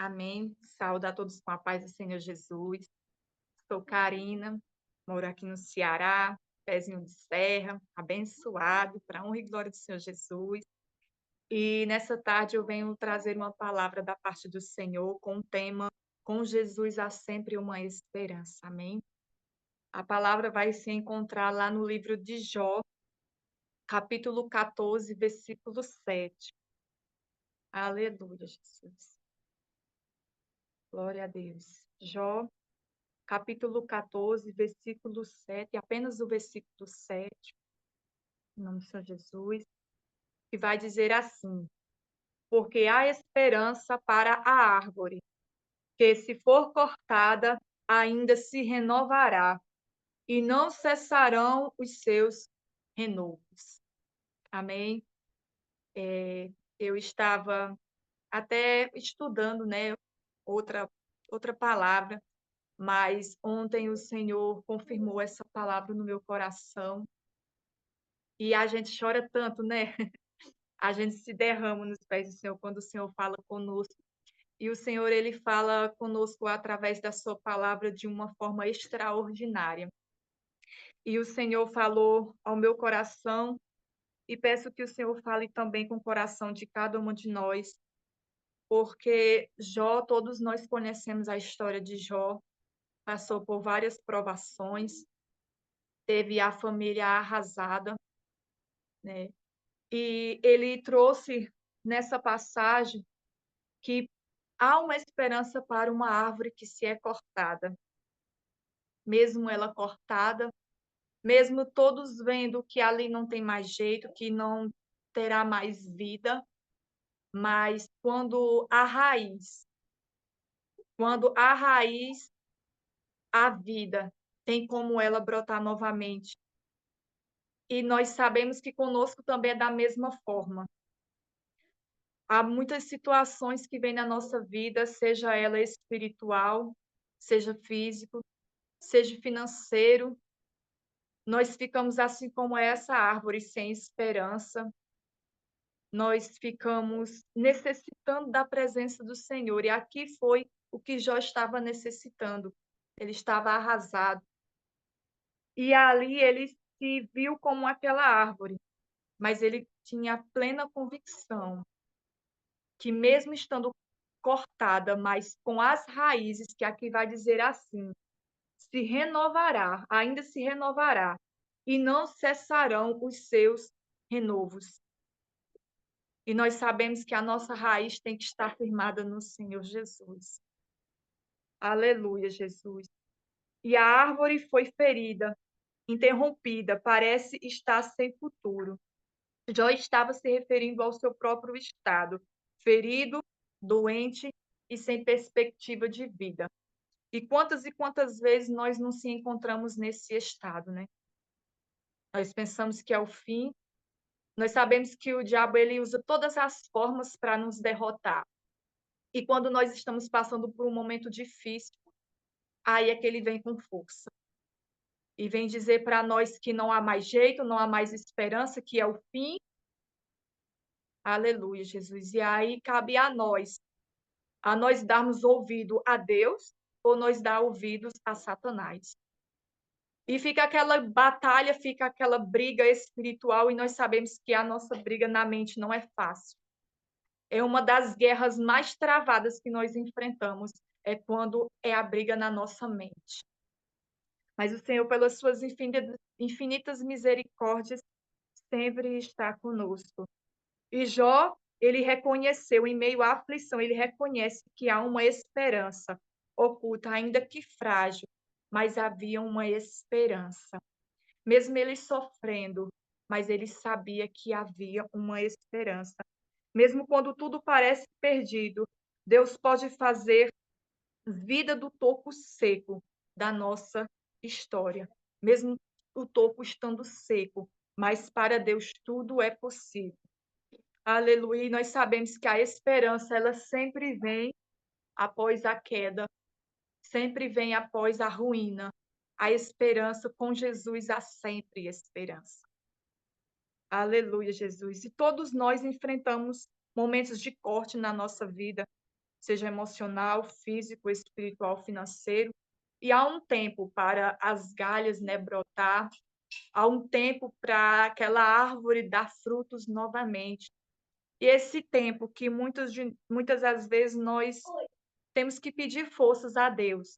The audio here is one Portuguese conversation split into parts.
Amém. Saúdo a todos com a paz do Senhor Jesus. Sou Karina, moro aqui no Ceará, pezinho de serra, abençoado, para a honra e glória do Senhor Jesus. E nessa tarde eu venho trazer uma palavra da parte do Senhor com o tema Com Jesus há sempre uma esperança. Amém. A palavra vai se encontrar lá no livro de Jó, capítulo 14, versículo 7. Aleluia, Jesus. Glória a Deus. Jó capítulo 14, versículo 7, apenas o versículo 7, em nome do Senhor Jesus, que vai dizer assim: porque há esperança para a árvore, que se for cortada, ainda se renovará, e não cessarão os seus renovos. Amém? Eu estava até estudando, né, outra, outra palavra, mas ontem o Senhor confirmou essa palavra no meu coração. E a gente chora tanto, né? A gente se derrama nos pés do Senhor quando o Senhor fala conosco. E o Senhor, ele fala conosco através da sua palavra de uma forma extraordinária. E o Senhor falou ao meu coração, e peço que o Senhor fale também com o coração de cada uma de nós, porque Jó, todos nós conhecemos a história de Jó, passou por várias provações, teve a família arrasada, né? E ele trouxe nessa passagem que há uma esperança para uma árvore que se é cortada. Mesmo ela cortada, mesmo todos vendo que ali não tem mais jeito, que não terá mais vida, mas quando a raiz, a vida, tem como ela brotar novamente. E nós sabemos que conosco também é da mesma forma. Há muitas situações que vêm na nossa vida, seja ela espiritual, seja físico, seja financeiro, nós ficamos assim como essa árvore, sem esperança. Nós ficamos necessitando da presença do Senhor. E aqui foi o que Jó estava necessitando. Ele estava arrasado. E ali ele se viu como aquela árvore, mas ele tinha plena convicção que mesmo estando cortada, mas com as raízes, que aqui vai dizer assim, se renovará, ainda se renovará, e não cessarão os seus renovos. E nós sabemos que a nossa raiz tem que estar firmada no Senhor Jesus. Aleluia, Jesus. E a árvore foi ferida, interrompida, parece estar sem futuro. Jó estava se referindo ao seu próprio estado, ferido, doente e sem perspectiva de vida. E quantas vezes nós não se encontramos nesse estado, né? Nós pensamos que é o fim. Nós sabemos que o diabo ele usa todas as formas para nos derrotar. E quando nós estamos passando por um momento difícil, aí é que ele vem com força. E vem dizer para nós que não há mais jeito, não há mais esperança, que é o fim. Aleluia, Jesus. E aí cabe a nós darmos ouvido a Deus ou nós dar ouvidos a Satanás. E fica aquela batalha, fica aquela briga espiritual, e nós sabemos que a nossa briga na mente não é fácil. É uma das guerras mais travadas que nós enfrentamos, é quando é a briga na nossa mente. Mas o Senhor, pelas suas infinitas misericórdias, sempre está conosco. E Jó, ele reconheceu, em meio à aflição, ele reconhece que há uma esperança oculta, ainda que frágil, mas havia uma esperança. Mesmo ele sofrendo, mas ele sabia que havia uma esperança. Mesmo quando tudo parece perdido, Deus pode fazer vida do toco seco da nossa história. Mesmo o toco estando seco, mas para Deus tudo é possível. Aleluia. E nós sabemos que a esperança, ela sempre vem após a queda, sempre vem após a ruína. A esperança, com Jesus há sempre esperança. Aleluia, Jesus. E todos nós enfrentamos momentos de corte na nossa vida, seja emocional, físico, espiritual, financeiro. E há um tempo para as galhas, né, brotar, há um tempo para aquela árvore dar frutos novamente. E esse tempo que muitas das vezes nós temos que pedir forças a Deus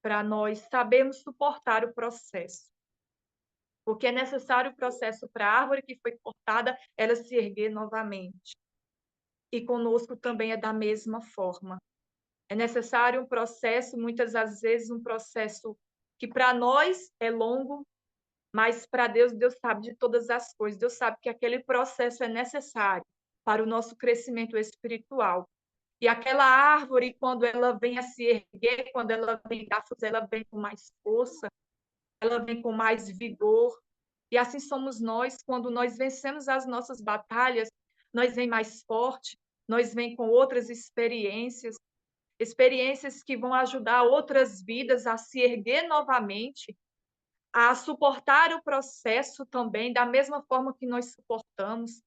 para nós sabermos suportar o processo. Porque é necessário o processo para a árvore que foi cortada, ela se erguer novamente. E conosco também é da mesma forma. É necessário um processo, muitas das vezes um processo que para nós é longo, mas para Deus, Deus sabe de todas as coisas. Deus sabe que aquele processo é necessário para o nosso crescimento espiritual. E aquela árvore, quando ela vem a se erguer, quando ela vem dar frutos, ela vem com mais força, ela vem com mais vigor. E assim somos nós, quando nós vencemos as nossas batalhas, nós vem mais forte, nós vem com outras experiências, experiências que vão ajudar outras vidas a se erguer novamente, a suportar o processo também, da mesma forma que nós suportamos.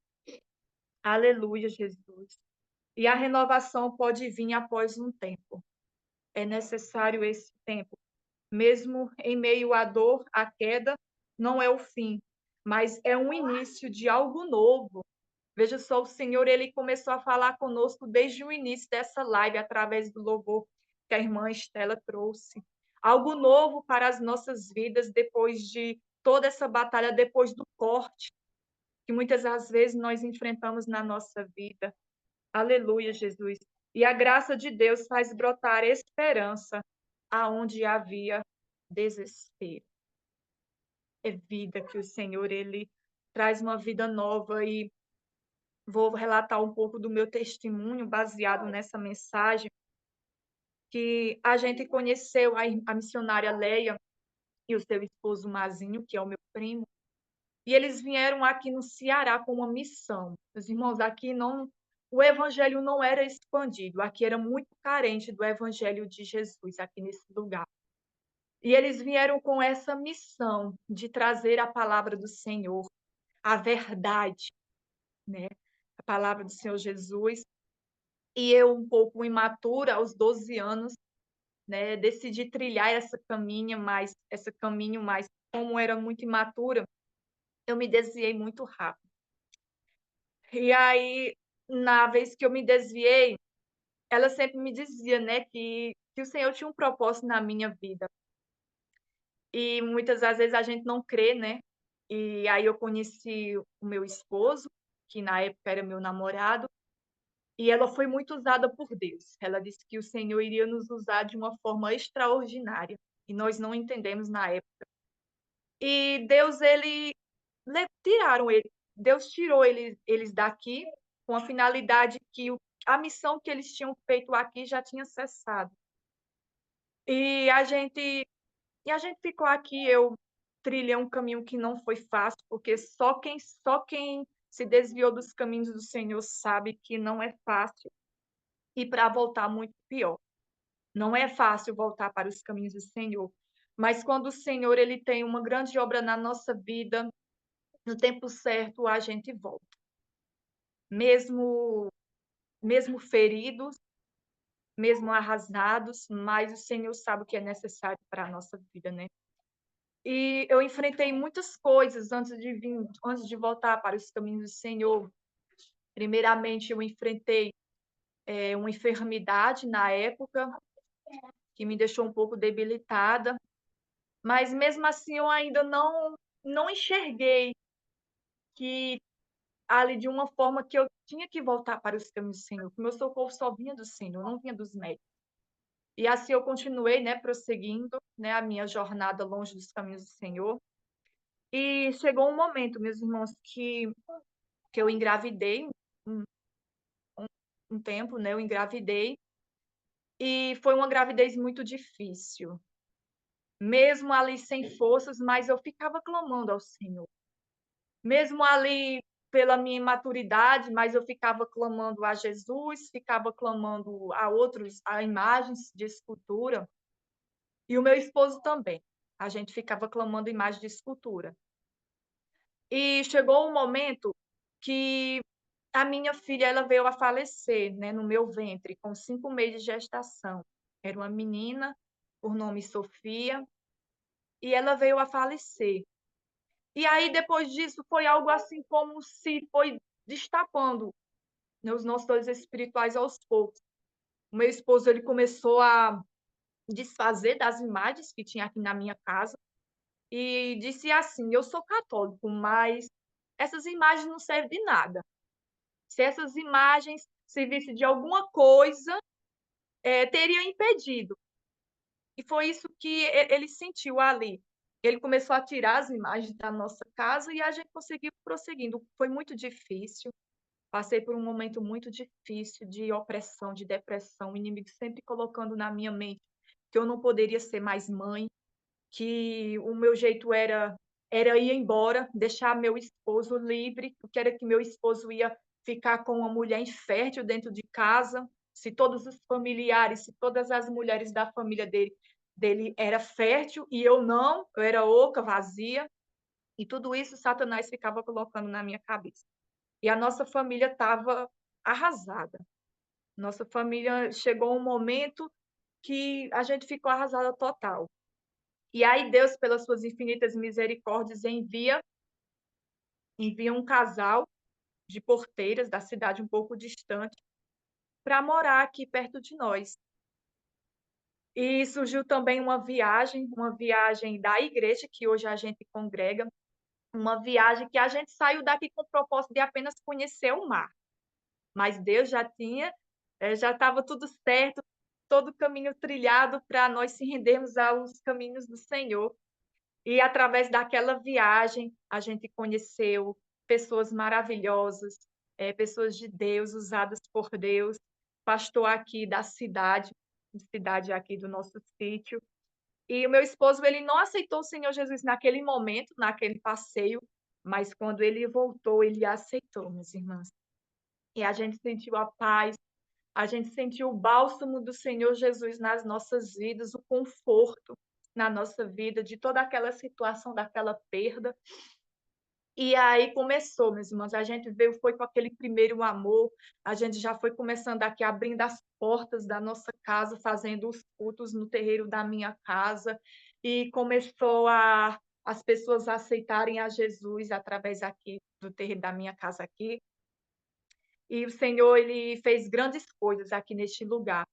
Aleluia, Jesus. E a renovação pode vir após um tempo. É necessário esse tempo. Mesmo em meio à dor, à queda, não é o fim, mas é um início de algo novo. Veja só, o Senhor, ele começou a falar conosco desde o início dessa live, através do louvor que a irmã Estela trouxe. Algo novo para as nossas vidas depois de toda essa batalha, depois do corte, que muitas das vezes nós enfrentamos na nossa vida. Aleluia, Jesus. E a graça de Deus faz brotar esperança aonde havia desespero. É vida que o Senhor, ele traz uma vida nova, e vou relatar um pouco do meu testemunho baseado nessa mensagem, que a gente conheceu a missionária Leia e o seu esposo Mazinho, que é o meu primo, e eles vieram aqui no Ceará com uma missão. Meus irmãos, aqui não, o evangelho não era expandido, aqui era muito carente do evangelho de Jesus, aqui nesse lugar. E eles vieram com essa missão de trazer a palavra do Senhor, a verdade, né? A palavra do Senhor Jesus. E eu, um pouco imatura, aos 12 anos, né, decidi trilhar essa caminho, mas como era muito imatura, eu me desviei muito rápido. E aí, na vez que eu me desviei, ela sempre me dizia, né, que o Senhor tinha um propósito na minha vida. E muitas das vezes a gente não crê, né? E aí eu conheci o meu esposo, que na época era meu namorado, e ela foi muito usada por Deus. Ela disse que o Senhor iria nos usar de uma forma extraordinária, e nós não entendemos na época. E Deus, tiraram ele, Deus tirou eles daqui com a finalidade que a missão que eles tinham feito aqui já tinha cessado. E a gente ficou aqui, eu trilhei um caminho que não foi fácil, porque só quem se desviou dos caminhos do Senhor sabe que não é fácil, e para voltar muito pior. Não é fácil voltar para os caminhos do Senhor, mas quando o Senhor, ele tem uma grande obra na nossa vida, no tempo certo a gente volta. Mesmo mesmo feridos, mesmo arrasados, mas o Senhor sabe o que é necessário para a nossa vida, né. E eu enfrentei muitas coisas antes de voltar para os caminhos do Senhor. Primeiramente, eu enfrentei, uma enfermidade na época, que me deixou um pouco debilitada, mas mesmo assim eu ainda não enxerguei que ali de uma forma que eu tinha que voltar para os caminhos do Senhor, que o meu socorro só vinha do Senhor, não vinha dos médicos. E assim eu continuei, né, prosseguindo, né, a minha jornada longe dos caminhos do Senhor. E chegou um momento, meus irmãos, que eu engravidei, um um tempo, né, eu engravidei, e foi uma gravidez muito difícil. Mesmo ali sem forças, mas eu ficava clamando ao Senhor. Mesmo ali pela minha imaturidade, mas eu ficava clamando a Jesus, ficava clamando a imagens de escultura, e o meu esposo também. A gente ficava clamando imagem de escultura. E chegou um momento que a minha filha, ela veio a falecer, né, no meu ventre, com 5 meses de gestação. Era uma menina, por nome Sofia, e ela veio a falecer. E aí, depois disso, foi algo assim como se foi destapando, né, os nossos dons espirituais aos poucos. O meu esposo, ele começou a desfazer das imagens que tinha aqui na minha casa e disse assim: "Eu sou católico, mas essas imagens não servem de nada. Se essas imagens servissem de alguma coisa, teria impedido". E foi isso que ele sentiu ali. Ele começou a tirar as imagens da nossa casa e a gente conseguiu prosseguindo. Foi muito difícil, passei por um momento muito difícil de opressão, de depressão, o inimigo sempre colocando na minha mente que eu não poderia ser mais mãe, que o meu jeito era ir embora, deixar meu esposo livre, porque era que meu esposo ia ficar com uma mulher infértil dentro de casa, se todos os familiares, se todas as mulheres da família dele era fértil e eu não, eu era oca, vazia, e tudo isso Satanás ficava colocando na minha cabeça. E a nossa família estava arrasada. Nossa família chegou um momento que a gente ficou arrasada total. E aí Deus, pelas suas infinitas misericórdias, envia um casal de porteiras da cidade um pouco distante para morar aqui perto de nós. E surgiu também uma viagem da igreja que hoje a gente congrega, uma viagem que a gente saiu daqui com o propósito de apenas conhecer o mar, mas Deus já estava tudo certo, todo o caminho trilhado para nós se rendermos aos caminhos do Senhor. E através daquela viagem, a gente conheceu pessoas maravilhosas, pessoas de Deus, usadas por Deus, pastor aqui da cidade aqui do nosso sítio. E o meu esposo, ele não aceitou o Senhor Jesus naquele momento, naquele passeio, mas quando ele voltou, ele aceitou, minhas irmãs. E a gente sentiu a paz, a gente sentiu o bálsamo do Senhor Jesus nas nossas vidas, o conforto na nossa vida, de toda aquela situação, daquela perda. E aí começou, meus irmãos, a gente veio, foi com aquele primeiro amor, a gente já foi começando aqui, abrindo as portas da nossa casa, fazendo os cultos no terreiro da minha casa, e começou as pessoas a aceitarem a Jesus através aqui do terreiro da minha casa aqui. E o Senhor, ele fez grandes coisas aqui neste lugar.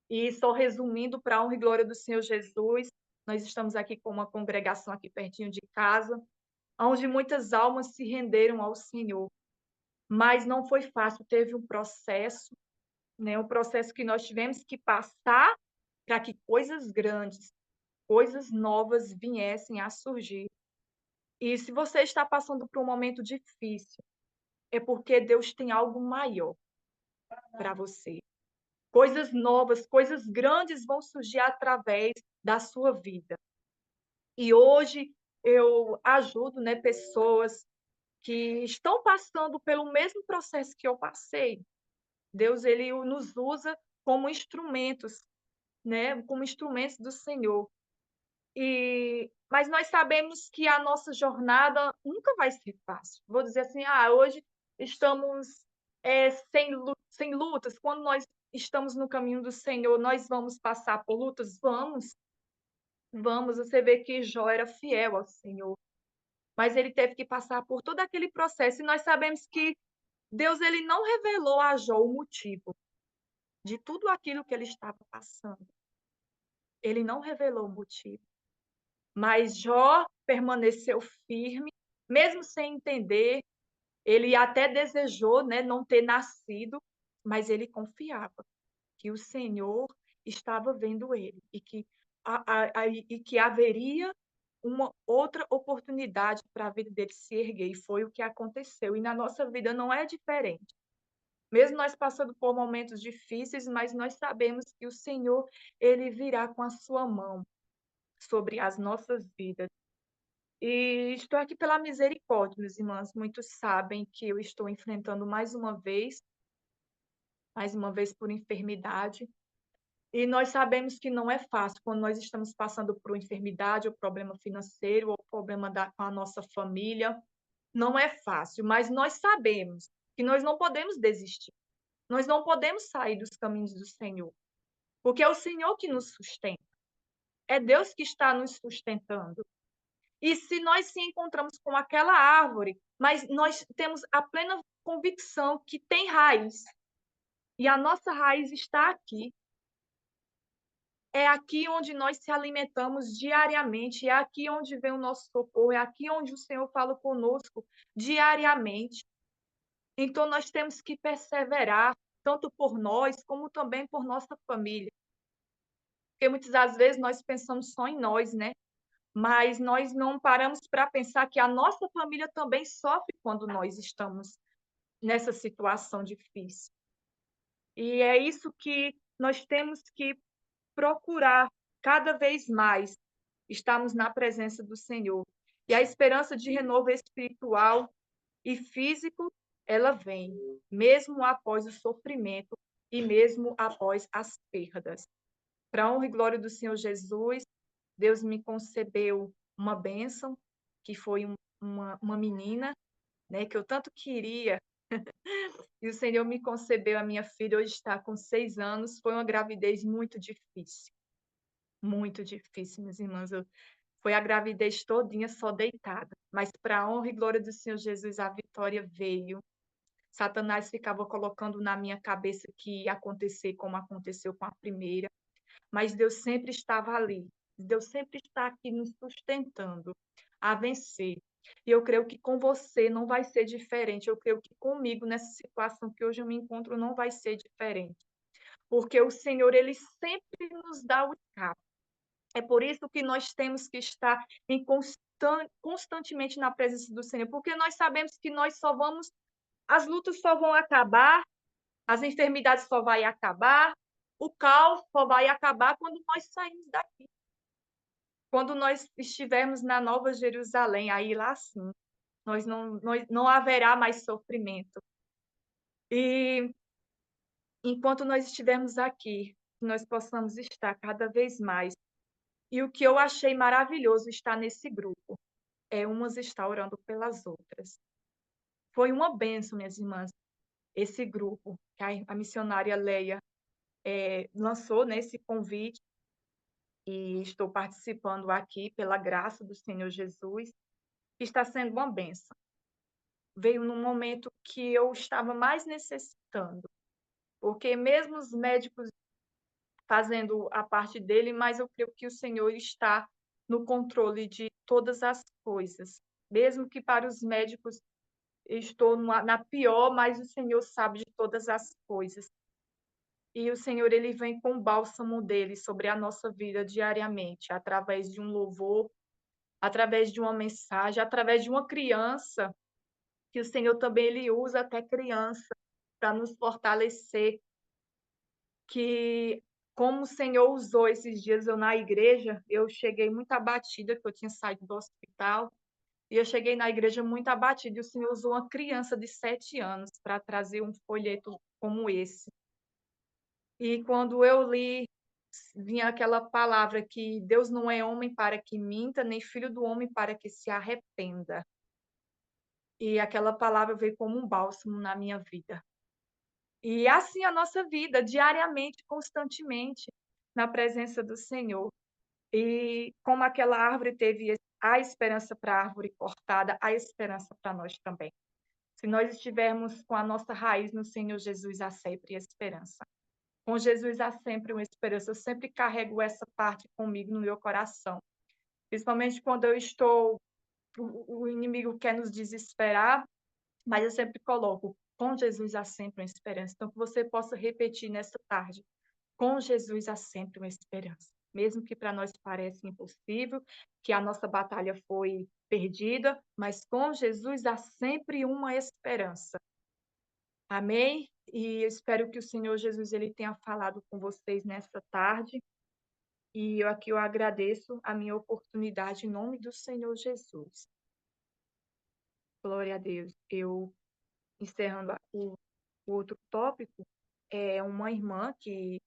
E só resumindo, para a honra e glória do Senhor Jesus, nós estamos aqui com uma congregação aqui pertinho de casa, onde muitas almas se renderam ao Senhor. Mas não foi fácil, teve um processo, né, um processo que nós tivemos que passar para que coisas grandes, coisas novas viessem a surgir. E se você está passando por um momento difícil, é porque Deus tem algo maior para você. Coisas novas, coisas grandes vão surgir através da sua vida. E hoje eu ajudo, né, pessoas que estão passando pelo mesmo processo que eu passei. Deus, ele nos usa como instrumentos, né, como instrumentos do Senhor. Mas nós sabemos que a nossa jornada nunca vai ser fácil. Vou dizer assim: "Ah, hoje estamos, sem lutas". Quando nós estamos no caminho do Senhor, nós vamos passar por lutas? Vamos, vamos. Você vê que Jó era fiel ao Senhor, mas ele teve que passar por todo aquele processo, e nós sabemos que Deus, ele não revelou a Jó o motivo de tudo aquilo que ele estava passando. Ele não revelou o motivo. Mas Jó permaneceu firme, mesmo sem entender. Ele até desejou, né, não ter nascido, mas ele confiava que o Senhor estava vendo ele e que haveria uma outra oportunidade para a vida dele se erguer, e foi o que aconteceu. E na nossa vida não é diferente. Mesmo nós passando por momentos difíceis, mas nós sabemos que o Senhor, ele virá com a sua mão sobre as nossas vidas. E estou aqui pela misericórdia, meus irmãos. Muitos sabem que eu estou enfrentando mais uma vez por enfermidade. E nós sabemos que não é fácil quando nós estamos passando por uma enfermidade, ou problema financeiro, ou problema com a nossa família. Não é fácil, mas nós sabemos que nós não podemos desistir. Nós não podemos sair dos caminhos do Senhor, porque é o Senhor que nos sustenta. É Deus que está nos sustentando. E se nós se encontramos com aquela árvore, mas nós temos a plena convicção que tem raiz, e a nossa raiz está aqui, é aqui onde nós se alimentamos diariamente, é aqui onde vem o nosso socorro, é aqui onde o Senhor fala conosco diariamente. Então, nós temos que perseverar, tanto por nós, como também por nossa família. Porque muitas das vezes nós pensamos só em nós, né? Mas nós não paramos para pensar que a nossa família também sofre quando nós estamos nessa situação difícil. E é isso que nós temos que procurar cada vez mais estarmos na presença do Senhor. E a esperança de renovo espiritual e físico, ela vem, mesmo após o sofrimento e mesmo após as perdas. Para a honra e glória do Senhor Jesus, Deus me concebeu uma bênção, que foi uma menina, né, que eu tanto queria, e o Senhor me concebeu a minha filha, hoje está com 6 anos. Foi uma gravidez muito difícil, meus irmãos. Foi a gravidez todinha só deitada, mas para a honra e glória do Senhor Jesus, a vitória veio. Satanás ficava colocando na minha cabeça que ia acontecer como aconteceu com a primeira, mas Deus sempre estava ali. Deus sempre está aqui nos sustentando a vencer. E eu creio que com você não vai ser diferente. Eu creio que comigo, nessa situação que hoje eu me encontro, não vai ser diferente. Porque o Senhor, ele sempre nos dá o escape. É por isso que nós temos que estar constantemente na presença do Senhor, porque nós sabemos que nós só vamos, as lutas só vão acabar, as enfermidades só vai acabar, o caos só vai acabar quando nós sairmos daqui. Quando nós estivermos na Nova Jerusalém, aí lá sim, nós não haverá mais sofrimento. E enquanto nós estivermos aqui, que nós possamos estar cada vez mais. E o que eu achei maravilhoso estar nesse grupo é umas estar orando pelas outras. Foi uma bênção, minhas irmãs, esse grupo que a missionária Leia lançou, né, esse convite, e estou participando aqui pela graça do Senhor Jesus, que está sendo uma bênção. Veio num momento que eu estava mais necessitando, porque mesmo os médicos fazendo a parte dele, mas eu creio que o Senhor está no controle de todas as coisas. Mesmo que para os médicos estou na pior, mas o Senhor sabe de todas as coisas. E o Senhor, ele vem com o bálsamo dele sobre a nossa vida diariamente, através de um louvor, através de uma mensagem, através de uma criança, que o Senhor também ele usa até criança para nos fortalecer, que como o Senhor usou esses dias eu na igreja, eu cheguei muito abatida, que eu tinha saído do hospital, e eu cheguei na igreja muito abatida, e o Senhor usou uma criança de 7 anos para trazer um folheto como esse. E quando eu li, vinha aquela palavra que Deus não é homem para que minta, nem filho do homem para que se arrependa. E aquela palavra veio como um bálsamo na minha vida. E assim a nossa vida, diariamente, constantemente, na presença do Senhor. E como aquela árvore teve a esperança para a árvore cortada, a esperança para nós também. Se nós estivermos com a nossa raiz no Senhor Jesus, há sempre esperança. Com Jesus há sempre uma esperança. Eu sempre carrego essa parte comigo no meu coração. Principalmente quando eu estou, o inimigo quer nos desesperar, mas eu sempre coloco, com Jesus há sempre uma esperança. Então, que você possa repetir nessa tarde, com Jesus há sempre uma esperança. Mesmo que para nós pareça impossível, que a nossa batalha foi perdida, mas com Jesus há sempre uma esperança. Amém? E eu espero que o Senhor Jesus ele tenha falado com vocês nesta tarde. E eu agradeço a minha oportunidade em nome do Senhor Jesus. Glória a Deus. Eu encerrando o outro tópico, é uma irmã que